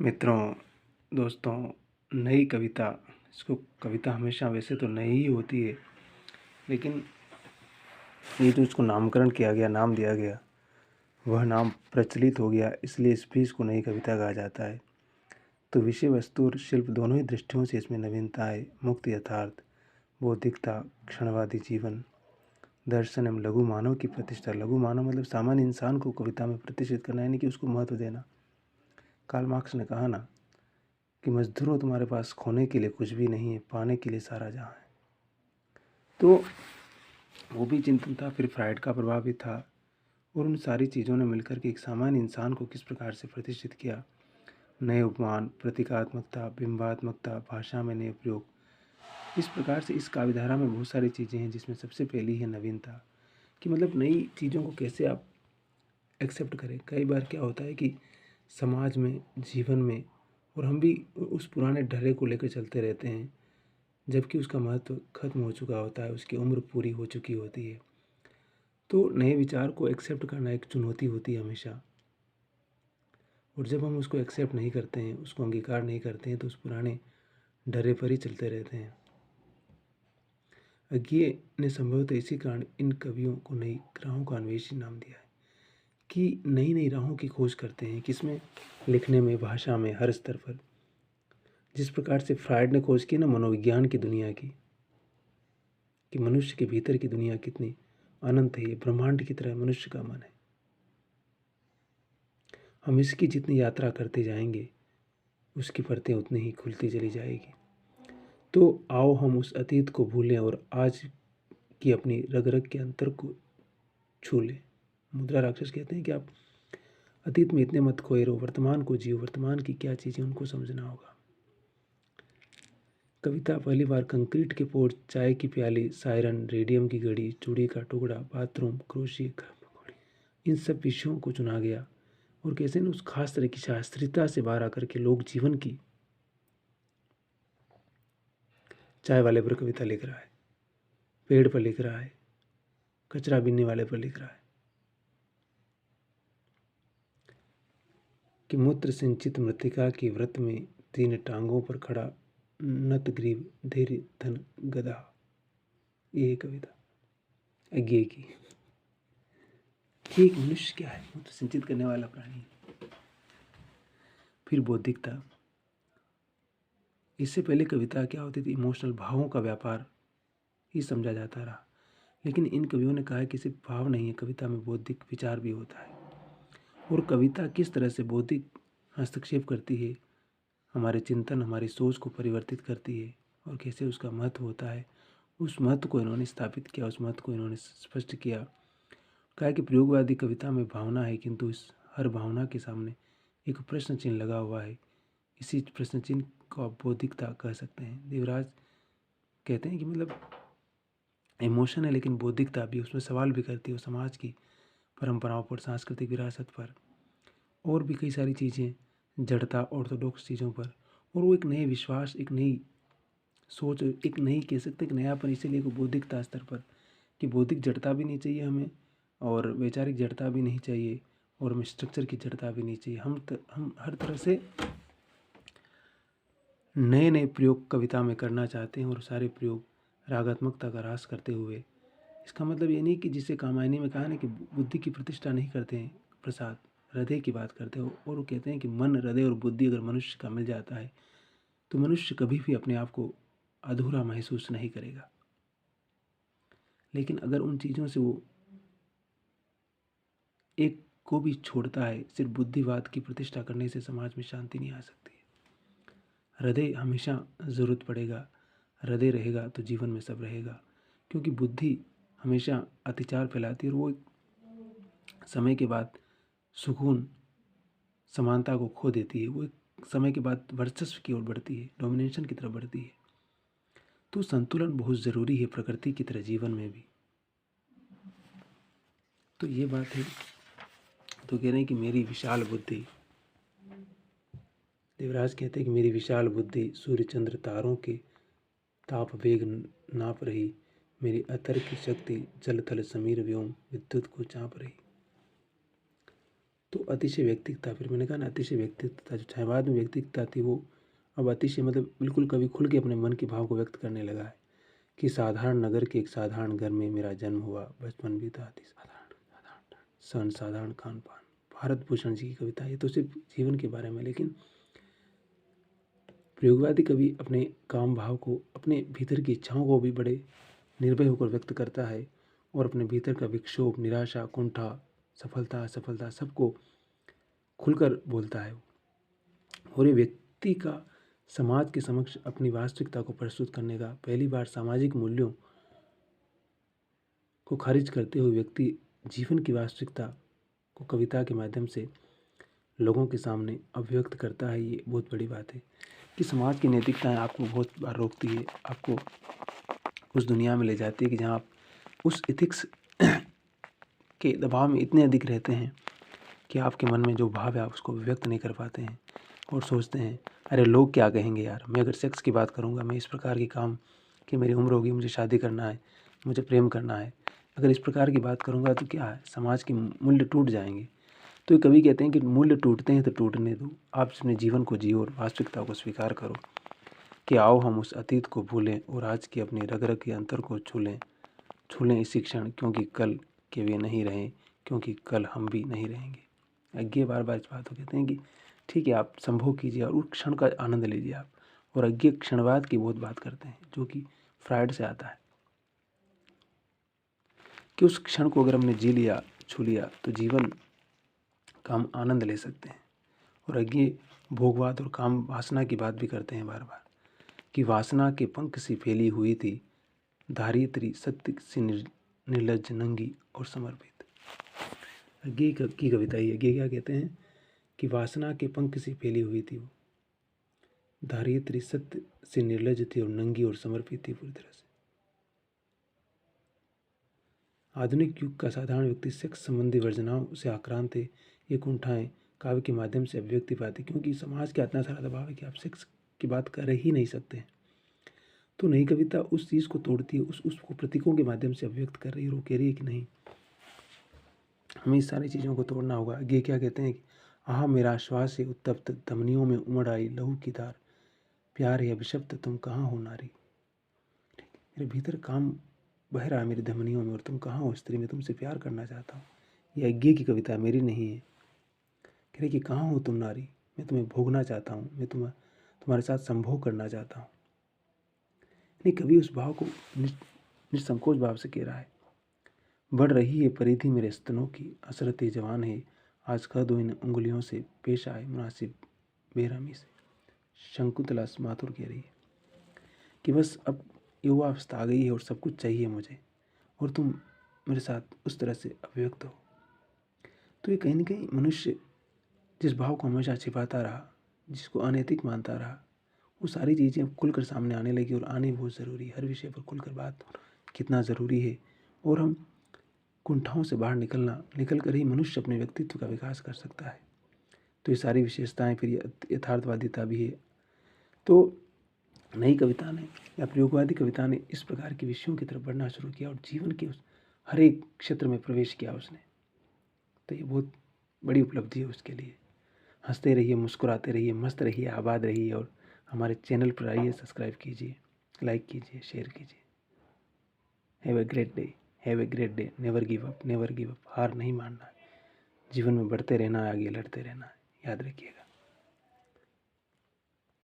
मित्रों, दोस्तों, नई कविता, इसको कविता हमेशा वैसे तो नई ही होती है, लेकिन ये जो इसको नामकरण किया गया, नाम दिया गया, वह नाम प्रचलित हो गया, इसलिए इस भी इसको नई कविता कहा जाता है। तो विषय वस्तु और शिल्प दोनों ही दृष्टियों से इसमें नवीनता है। मुक्त यथार्थ, बौद्धिकता, क्षणवादी जीवन, दर्शन एवं लघु मानव की प्रतिष्ठा। लघु मानव मतलब सामान्य इंसान को कविता में प्रतिष्ठित करना, यानी कि उसको महत्व देना। कार्ल मार्क्स ने कहा ना कि मजदूरों, तुम्हारे पास खोने के लिए कुछ भी नहीं है, पाने के लिए सारा जहां है। तो वो भी चिंतन था, फिर फ्राइड का प्रभाव भी था, और उन सारी चीज़ों ने मिलकर के एक सामान्य इंसान को किस प्रकार से प्रतिष्ठित किया। नए उपमान, प्रतीकात्मकता, बिंबात्मकता, भाषा में नए प्रयोग, इस प्रकार से इस काव्यधारा में बहुत सारी चीज़ें हैं, जिसमें सबसे पहली है नवीनता, कि मतलब नई चीज़ों को कैसे आप एक्सेप्ट करें। कई बार क्या होता है कि समाज में, जीवन में, और हम भी उस पुराने ढर्रे को लेकर चलते रहते हैं, जबकि उसका महत्व खत्म हो चुका होता है, उसकी उम्र पूरी हो चुकी होती है। तो नए विचार को एक्सेप्ट करना एक चुनौती होती है हमेशा, और जब हम उसको एक्सेप्ट नहीं करते हैं, उसको अंगीकार नहीं करते हैं, तो उस पुराने ढर्रे पर ही चलते रहते हैं। अज्ञे ने संभवतः इसी कारण इन कवियों को नई राहों का अन्वेषी नाम दिया है, कि नई नई राहों की खोज करते हैं, किसमें, लिखने में, भाषा में, हर स्तर पर। जिस प्रकार से फ्राइड ने खोज की ना मनोविज्ञान की दुनिया की, कि मनुष्य के भीतर की दुनिया कितनी अनंत है, ये ब्रह्मांड की तरह मनुष्य का मन है। हम इसकी जितनी यात्रा करते जाएंगे, उसकी परतें उतनी ही खुलती चली जाएगी। तो आओ हम उस अतीत को भूलें और आज की अपनी रग रग के अंतर को छू लें। मुद्रा राक्षस कहते हैं कि आप अतीत में इतने मत खोए रहो, वर्तमान को जियो, वर्तमान की क्या चीज़ें उनको समझना होगा। कविता पहली बार कंक्रीट के पोर्च, चाय की प्याली, सायरन, रेडियम की घड़ी, चूड़ी का टुकड़ा, बाथरूम, क्रोशिया, इन सब विषयों को चुना गया, और कैसे न उस खास तरह की शास्त्रीयता से बाहर आकर के लोग जीवन की, चाय वाले पर कविता लिख रहा है, पेड़ पर लिख रहा है, कचरा बीनने वाले पर लिख रहा है, कि मूत्र सिंचित मृतिका की व्रत में तीन टांगों पर खड़ा नत ग्रीव धैर्य धन गदा। ये कविता अज्ञे की। एक मनुष्य क्या है, मूत्र सिंचित करने वाला प्राणी। फिर बौद्धिकता, इससे पहले कविता क्या होती थी, इमोशनल भावों का व्यापार ही समझा जाता रहा, लेकिन इन कवियों ने कहा कि सिर्फ भाव नहीं है, कविता में बौद्धिक विचार भी होता है। और कविता किस तरह से बौद्धिक हस्तक्षेप करती है, हमारे चिंतन, हमारी सोच को परिवर्तित करती है, और कैसे उसका महत्व होता है, उस महत्व को इन्होंने स्थापित किया, उस महत्व को इन्होंने स्पष्ट किया। कहा कि प्रयोगवादी कविता में भावना है, किंतु इस हर भावना के सामने एक प्रश्न चिन्ह लगा हुआ है, इसी प्रश्न चिन्ह को आप बौद्धिकता कह सकते हैं। देवराज कहते हैं कि मतलब इमोशन है, लेकिन बौद्धिकता भी, उसमें सवाल भी करती है, समाज की परंपराओं पर, सांस्कृतिक विरासत पर, और भी कई सारी चीज़ें, जड़ता, ऑर्थोडॉक्स चीज़ों पर, और वो एक नए विश्वास, एक नई सोच, एक नई कह सकते हैं कि नयापन, इसीलिए को बौद्धिकता स्तर पर, कि बौद्धिक जड़ता भी नहीं चाहिए हमें, और वैचारिक जड़ता भी नहीं चाहिए, और हमें स्ट्रक्चर की जड़ता भी नहीं चाहिए। हम हर तरह से नए नए प्रयोग कविता में करना चाहते हैं, और सारे प्रयोग रागात्मकता का ह्रास करते हुए। इसका मतलब ये नहीं कि जिसे कामायनी में कहा ना कि बुद्धि की प्रतिष्ठा नहीं करते हैं प्रसाद, हृदय की बात करते हो, और वो कहते हैं कि मन, हृदय और बुद्धि अगर मनुष्य का मिल जाता है, तो मनुष्य कभी भी अपने आप को अधूरा महसूस नहीं करेगा। लेकिन अगर उन चीज़ों से वो एक को भी छोड़ता है, सिर्फ बुद्धिवाद की प्रतिष्ठा करने से समाज में शांति नहीं आ सकती। हृदय हमेशा ज़रूरत पड़ेगा, हृदय रहेगा तो जीवन में सब रहेगा, क्योंकि बुद्धि हमेशा अतिचार फैलाती है, और वो समय के बाद सुकून, समानता को खो देती है, वो एक समय के बाद वर्चस्व की ओर बढ़ती है, डोमिनेशन की तरफ बढ़ती है। तो संतुलन बहुत ज़रूरी है प्रकृति की तरह जीवन में भी। तो ये बात है। तो कह रहे हैं कि मेरी विशाल बुद्धि, देवराज कहते हैं कि मेरी विशाल बुद्धि सूर्य चंद्र तारों के ताप वेग नाप रही, मेरी अतर्क की शक्ति जल थल समीर व्योम विद्युत को चाँप रही। तो अतिशय व्यक्तिकता, फिर मैंने कहा ना अतिशय व्यक्तिकता, जो छायावाद में व्यक्तिकता थी वो अब अतिशय मतलब बिल्कुल कभी खुल के अपने मन के भाव को व्यक्त करने लगा है कि साधारण नगर के एक साधारण घर में मेरा जन्म हुआ, बचपन बीता अति साधारण साधारण सन साधारण खान पान। भारत भूषण जी की कविता, ये तो सिर्फ जीवन के बारे में, लेकिन प्रयोगवादी कवि अपने काम भाव को, अपने भीतर की इच्छाओं को भी बड़े निर्भय होकर व्यक्त करता है और अपने भीतर का विक्षोभ, निराशा, कुंठा, सफलता असफलता सबको खुलकर बोलता है। और ये व्यक्ति का समाज के समक्ष अपनी वास्तविकता को प्रस्तुत करने का, पहली बार सामाजिक मूल्यों को खारिज करते हुए व्यक्ति जीवन की वास्तविकता को कविता के माध्यम से लोगों के सामने अभिव्यक्त करता है। ये बहुत बड़ी बात है कि समाज की नैतिकताएं आपको बहुत बार रोकती है, आपको उस दुनिया में ले जाती है कि जहाँ आप उस एथिक्स के दबाव में इतने अधिक रहते हैं कि आपके मन में जो भाव है आप उसको व्यक्त नहीं कर पाते हैं और सोचते हैं अरे लोग क्या कहेंगे यार, मैं अगर सेक्स की बात करूँगा, मैं इस प्रकार के काम कि मेरी उम्र होगी, मुझे शादी करना है, मुझे प्रेम करना है, अगर इस प्रकार की बात करूँगा तो क्या है, समाज के मूल्य टूट जाएंगे। तो कवि कहते हैं कि मूल्य टूटते हैं तो टूटने दो, आप अपने जीवन को जियो और वास्तविकता को स्वीकार करो कि आओ हम उस अतीत को भूलें और आज की अपनी रग रग के अंतर को छू लें इसी क्षण, क्योंकि कल के वे नहीं रहें, क्योंकि कल हम भी नहीं रहेंगे। अज्ञे बार बार इस बात को कहते हैं कि ठीक है आप संभोग कीजिए और उस क्षण का आनंद लीजिए आप, और अज्ञे क्षणवाद की बहुत बात करते हैं जो कि फ्रायड से आता है कि उस क्षण को अगर हमने जी लिया, छू लिया तो जीवन का हम आनंद ले सकते हैं। और अज्ञे भोगवाद और काम वासना की बात भी करते हैं बार बार कि वासना के पंख सी फैली हुई थी, धारित्री सत्य सी निर्लज्ज नंगी और समर्पित। अज्ञे की कविता ही, अज्ञे क्या कहते हैं कि वासना के पंख सी फैली हुई थी, वो धारित्री सत्य से निर्लज थी और नंगी और समर्पित थी पूरी तरह से। आधुनिक युग का साधारण व्यक्ति सेक्स संबंधी वर्जनाओं से आक्रांत है। ये कुंठाएं काव्य के माध्यम से अभिव्यक्ति पाती, क्योंकि समाज का इतना सारा दबाव है कि आप सेक्स की बात कर ही नहीं सकते। तो नई कविता उस चीज़ को तोड़ती है, उसको प्रतीकों के माध्यम से अभिव्यक्त कर रही है और वो कह रही है कि नहीं, हमें इस सारी चीज़ों को तोड़ना होगा। ये क्या कहते हैं कि आह मेरा श्वास है उत्तप्त, धमनियों में उमड़ आई लहू की धार, प्यार है अभिशप्त तुम कहाँ हो नारी। मेरे भीतर काम बह रहा है मेरी धमनियों में और तुम कहाँ हो स्त्री, मैं तुमसे प्यार करना चाहता हूँ। ये अज्ञे की कविता है, मेरी नहीं है। कह रही कि कहाँ हो तुम नारी, मैं तुम्हें भोगना चाहता हूँ, मैं तुम्हारे साथ संभोग करना चाहता हूँ। नहीं, कवि उस भाव को निसंकोच भाव से कह रहा है। बढ़ रही है परिधि मेरे स्तनों की, हसरत जवान है आज कह दो इन उंगलियों से, पेश आए मुनासिब बेरहमी से। शंकुतला माथुर कह रही है कि बस अब युवावस्था आ गई है और सब कुछ चाहिए मुझे, और तुम मेरे साथ उस तरह से अभिव्यक्त हो। तो ये कहीं ना कहीं मनुष्य जिस भाव को हमेशा छिपाता रहा, जिसको अनैतिक मानता रहा, वो सारी चीज़ें खुलकर सामने आने लगी। और आने बहुत ज़रूरी है, हर विषय पर खुलकर बात कितना ज़रूरी है। और हम कुंठाओं से बाहर निकल कर ही मनुष्य अपने व्यक्तित्व का विकास कर सकता है। तो ये सारी विशेषताएं, फिर यथार्थवादिता भी है। तो नई कविता ने या प्रयोगवादी कविता ने इस प्रकार के विषयों की तरफ बढ़ना शुरू किया और जीवन के उस हर एक क्षेत्र में प्रवेश किया उसने। तो ये बहुत बड़ी उपलब्धि है उसके लिए। हंसते रहिए, मुस्कुराते रहिए, मस्त रहिए, आबाद रहिए और हमारे चैनल पर आइए, सब्सक्राइब कीजिए, लाइक कीजिए, शेयर कीजिए। Have a great day, have a great day. Never give up, never give up. हार नहीं मानना है, जीवन में बढ़ते रहना है, आगे लड़ते रहना है, याद रखिएगा।